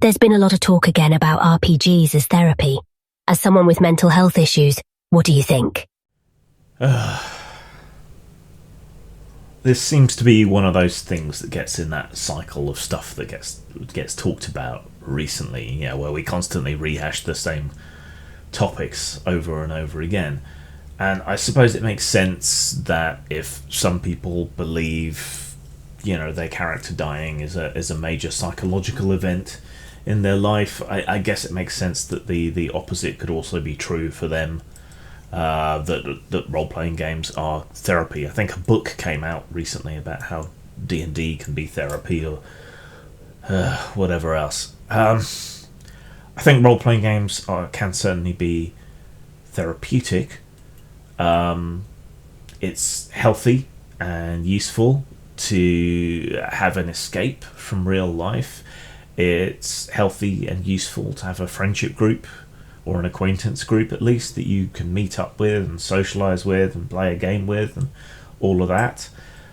There's been a lot of talk again about RPGs as therapy. As someone with mental health issues, what do you think? This seems to be one of those things that gets in that cycle of stuff that gets talked about recently, where we constantly rehash the same topics over and over again. And I suppose it makes sense that if some people believe, their character dying is a major psychological event in their life, I guess it makes sense that the opposite could also be true for them. That role-playing games are therapy. I think a book came out recently about how D&D can be therapy, or whatever else. I think role-playing games can certainly be therapeutic. It's healthy and useful to have an escape from real life. It's healthy and useful to have a friendship group, or an acquaintance group at least, that you can meet up with and socialise with and play a game with and all of that.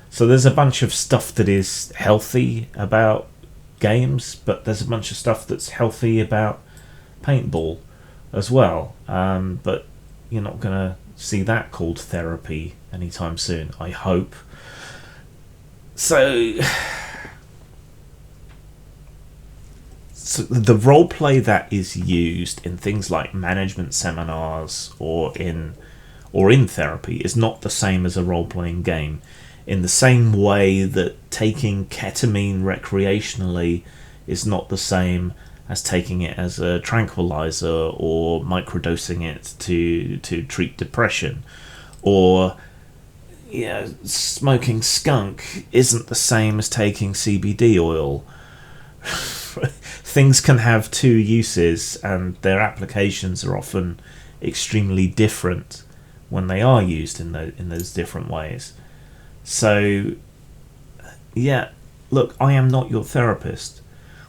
So there's a bunch of stuff that is healthy about games, but there's a bunch of stuff that's healthy about paintball as well. But you're not going to see that called therapy anytime soon, I hope. So the roleplay that is used in things like management seminars or in therapy is not the same as a role-playing game, in the same way that taking ketamine recreationally is not the same as taking it as a tranquilizer or microdosing it to treat depression, or smoking skunk isn't the same as taking CBD oil. Things can have two uses, and their applications are often extremely different when they are used in those different ways. So, look, I am not your therapist.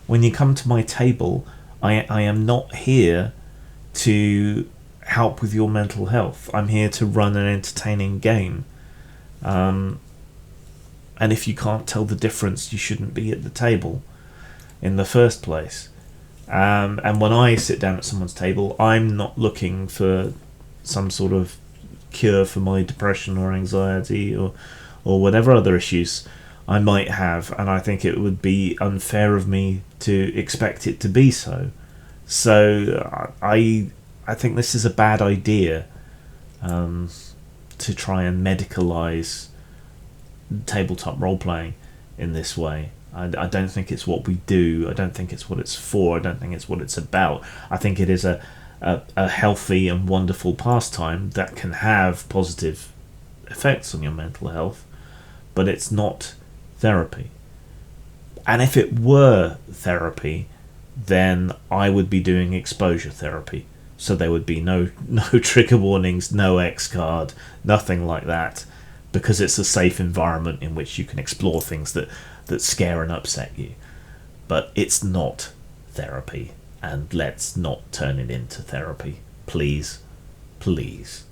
When you come to my table, I am not here to help with your mental health. I'm here to run an entertaining game. And if you can't tell the difference, you shouldn't be at the table in the first place. And when I sit down at someone's table, I'm not looking for some sort of cure for my depression or anxiety or whatever other issues I might have, and I think it would be unfair of me to expect it to be so. So I think this is a bad idea, to try and medicalise tabletop role-playing in this way. I don't think it's what we do. I don't think it's what it's for. I don't think it's what it's about. I think it is a healthy and wonderful pastime that can have positive effects on your mental health, but it's not therapy. And if it were therapy, then I would be doing exposure therapy. So there would be no trigger warnings, no X card, nothing like that, because it's a safe environment in which you can explore things that scare and upset you. But it's not therapy, and let's not turn it into therapy. Please. Please.